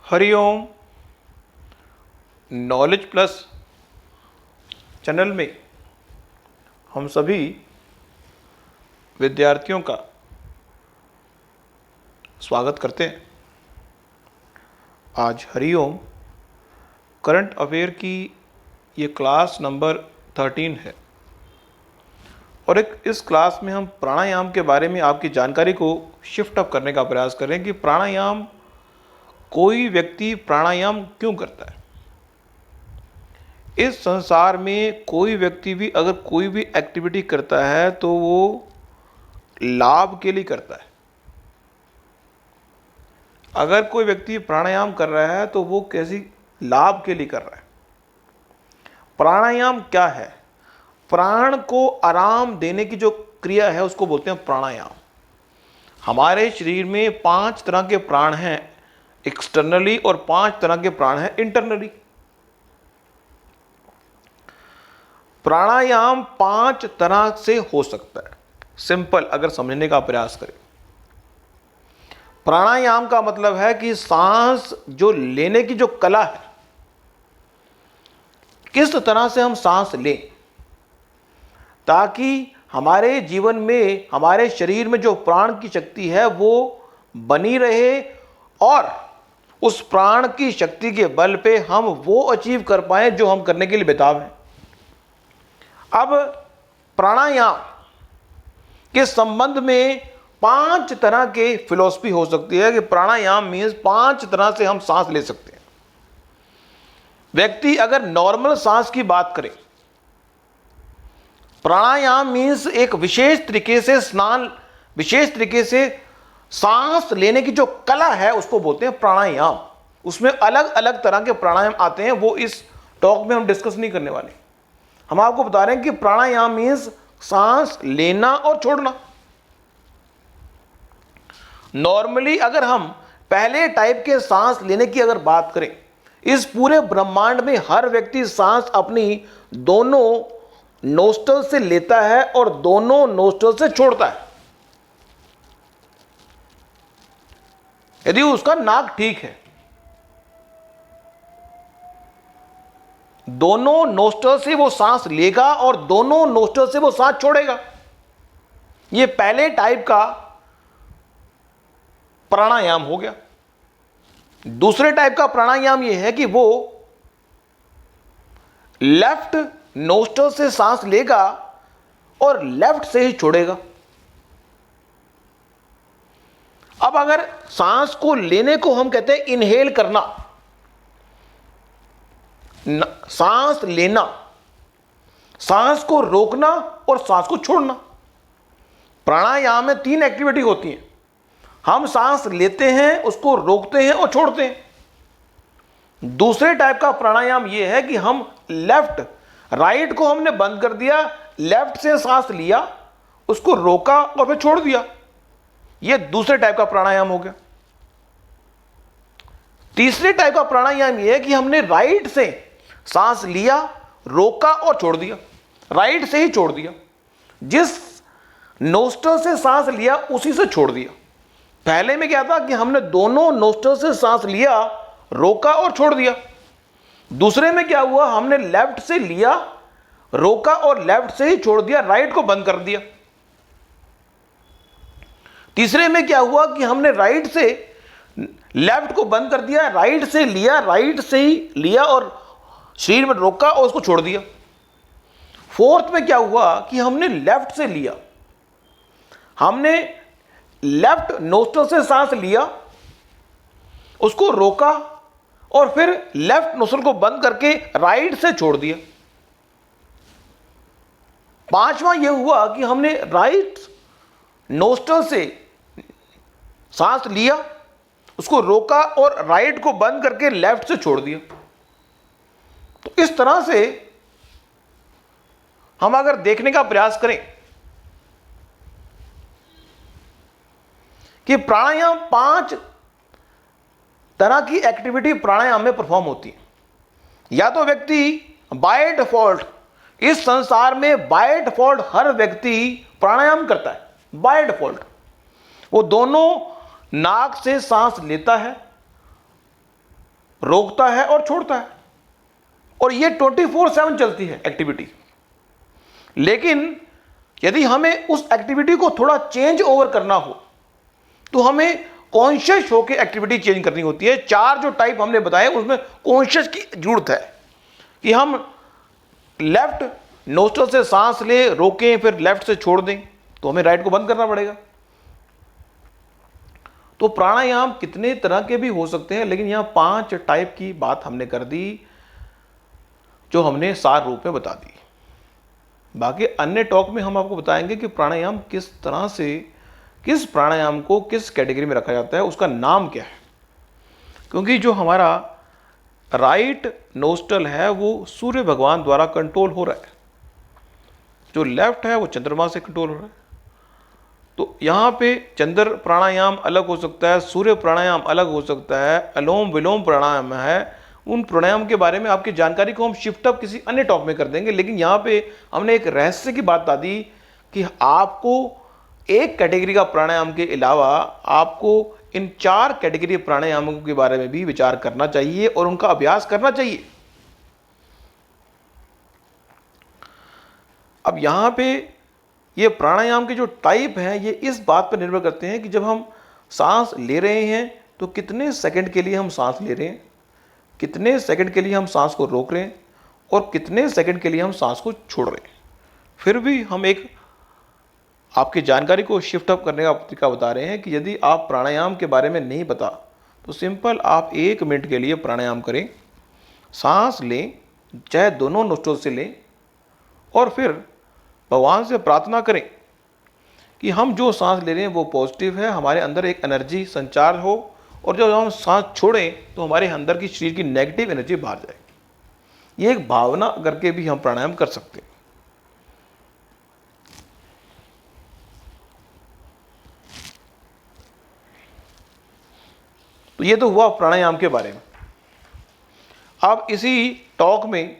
Hariom. Knowledge plus channel में हम सभी विद्यार्थियों का स्वागत करते हैं। आज हरिओम करंट अफेयर की ये क्लास नंबर 13 है और इस क्लास में हम प्राणायाम के बारे में आपकी जानकारी को शिफ्ट अप करने का प्रयास करें कि प्राणायाम कोई व्यक्ति प्राणायाम क्यों करता है। इस संसार में कोई व्यक्ति भी अगर कोई भी एक्टिविटी करता है तो वो लाभ के लिए करता है। अगर कोई व्यक्ति प्राणायाम कर रहा है तो वो कैसी लाभ के लिए कर रहा है। प्राणायाम क्या है? प्राण को आराम देने की जो क्रिया है उसको बोलते हैं प्राणायाम। हमारे शरीर में 5 तरह के प्राण हैं एक्सटर्नली और 5 तरह के प्राण हैं इंटरनली। प्राणायाम 5 तरह से हो सकता है। सिंपल अगर समझने का प्रयास करें, प्राणायाम का मतलब है कि सांस जो लेने की जो कला है, किस तरह से हम सांस लें ताकि हमारे जीवन में हमारे शरीर में जो प्राण की शक्ति है वो बनी रहे और उस प्राण की शक्ति के बल पे हम वो अचीव कर पाए जो हम करने के लिए बेताब हैं। अब प्राणायाम के संबंध में 5 तरह के फिलॉसफी हो सकती है कि प्राणायाम मीन्स 5 तरह से हम सांस ले सकते हैं। व्यक्ति अगर नॉर्मल सांस की बात करे, प्राणायाम मीन्स एक विशेष तरीके से सांस लेने की जो कला है उसको बोलते हैं प्राणायाम। उसमें अलग अलग तरह के प्राणायाम आते हैं, वो इस टॉक में हम डिस्कस नहीं करने वाले। हम आपको बता रहे हैं कि प्राणायाम मीन्स सांस लेना और छोड़ना। नॉर्मली अगर हम पहले टाइप के सांस लेने की अगर बात करें, इस पूरे ब्रह्मांड में हर व्यक्ति सांस अपनी दोनों नोस्ट्रल से लेता है और दोनों नोस्ट्रल से छोड़ता है। यदि उसका नाक ठीक है, दोनों नोस्ट्रल से वो सांस लेगा और दोनों नोस्ट्रल से वो सांस छोड़ेगा। ये पहले टाइप का प्राणायाम हो गया। दूसरे टाइप का प्राणायाम ये है कि वो लेफ्ट नोस्ट्रल से सांस लेगा और लेफ्ट से ही छोड़ेगा। अब अगर सांस को लेने को हम कहते हैं इनहेल करना, सांस लेना, सांस को रोकना और सांस को छोड़ना। प्राणायाम में 3 एक्टिविटी होती हैं। हम सांस लेते हैं, उसको रोकते हैं और छोड़ते हैं। दूसरे टाइप का प्राणायाम यह है कि हम राइट को हमने बंद कर दिया, लेफ्ट से सांस लिया, उसको रोका और फिर छोड़ दिया। यह दूसरे टाइप का प्राणायाम हो गया। तीसरे टाइप का प्राणायाम यह है कि हमने राइट से सांस लिया, रोका और छोड़ दिया, राइट से ही छोड़ दिया। जिस नोस्ट्रल से सांस लिया उसी से छोड़ दिया। पहले में क्या था कि हमने दोनों नोस्ट्रल से सांस लिया, रोका और छोड़ दिया। दूसरे में क्या हुआ, हमने लेफ्ट से लिया, रोका और लेफ्ट से ही छोड़ दिया, राइट को बंद कर दिया। तीसरे में क्या हुआ कि हमने राइट से लेफ्ट को बंद कर दिया, राइट से लिया, राइट से ही लिया और शरीर में रोका और उसको छोड़ दिया। फोर्थ में क्या हुआ कि हमने लेफ्ट से लिया, हमने लेफ्ट नोस्ट्रल से सांस लिया, उसको रोका और फिर लेफ्ट नोस्ट्रल को बंद करके राइट से छोड़ दिया। पांचवां यह हुआ कि हमने राइट नोस्ट्रल से सांस लिया, उसको रोका और राइट को बंद करके लेफ्ट से छोड़ दिया। तो इस तरह से हम अगर देखने का प्रयास करें कि प्राणायाम 5 तरह की एक्टिविटी प्राणायाम में परफॉर्म होती है। या तो व्यक्ति बाय डिफॉल्ट, इस संसार में बाय डिफॉल्ट हर व्यक्ति प्राणायाम करता है। बाय डिफॉल्ट वो दोनों नाक से सांस लेता है रोकता है और छोड़ता है, और ये 24/7 चलती है एक्टिविटी। लेकिन यदि हमें उस एक्टिविटी को थोड़ा चेंज ओवर करना हो तो हमें कॉन्शियस होकर एक्टिविटी चेंज करनी होती है। 4 जो टाइप हमने बताए उसमें कॉन्शियस की जरूरत है कि हम लेफ्ट नोस्ट्रल से सांस लें, रोकें, फिर लेफ्ट से छोड़ दें, तो हमें राइट को बंद करना पड़ेगा। तो प्राणायाम कितने तरह के भी हो सकते हैं, लेकिन यहां 5 टाइप की बात हमने कर दी जो हमने सार रूप में बता दी। बाकी अन्य टॉक में हम आपको बताएंगे कि प्राणायाम किस तरह से, किस प्राणायाम को किस कैटेगरी में रखा जाता है, उसका नाम क्या है। क्योंकि जो हमारा राइट नोस्ट्रल है वो सूर्य भगवान द्वारा कंट्रोल हो रहा है, जो लेफ्ट है वो चंद्रमा से कंट्रोल हो रहा है। तो यहाँ पे चंद्र प्राणायाम अलग हो सकता है, सूर्य प्राणायाम अलग हो सकता है, अलोम विलोम प्राणायाम है। उन प्राणायाम के बारे में आपकी जानकारी को हम शिफ्ट अप किसी अन्य टॉक में कर देंगे। लेकिन यहाँ पे हमने एक रहस्य की बात बता दी कि आपको एक कैटेगरी का प्राणायाम के अलावा आपको इन 4 कैटेगरी प्राणायामों के बारे में भी विचार करना चाहिए और उनका अभ्यास करना चाहिए। अब यहाँ पे ये प्राणायाम के जो टाइप हैं ये इस बात पर निर्भर करते हैं कि जब हम सांस ले रहे हैं तो कितने सेकंड के लिए हम सांस ले रहे हैं, कितने सेकंड के लिए हम सांस को रोक रहे हैं और कितने सेकंड के लिए हम सांस को छोड़ रहे हैं। फिर भी हम एक आपकी जानकारी को शिफ्ट अप करने का तरीका बता रहे हैं कि यदि आप प्राणायाम के बारे में नहीं पता तो सिंपल आप 1 मिनट के लिए प्राणायाम करें, सांस लें, चाहे दोनों नोस्ट्रल से लें, और फिर भगवान से प्रार्थना करें कि हम जो सांस ले रहे हैं वो पॉजिटिव है, हमारे अंदर एक एनर्जी संचार हो, और जब हम सांस छोड़ें तो हमारे अंदर की शरीर की नेगेटिव एनर्जी बाहर जाएगी। ये एक भावना करके भी हम प्राणायाम कर सकते हैं। तो ये तो हुआ प्राणायाम के बारे में। अब इसी टॉक में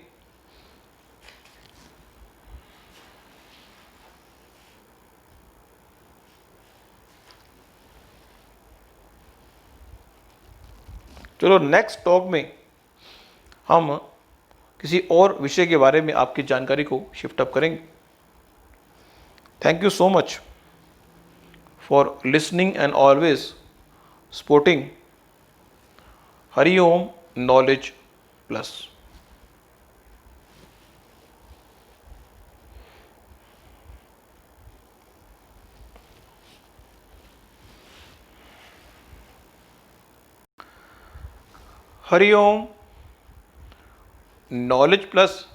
चलो नेक्स्ट टॉक में हम किसी और विषय के बारे में आपकी जानकारी को शिफ्ट अप करेंगे। Thank you so much for listening and always supporting Hariom knowledge plus. Hariom knowledge plus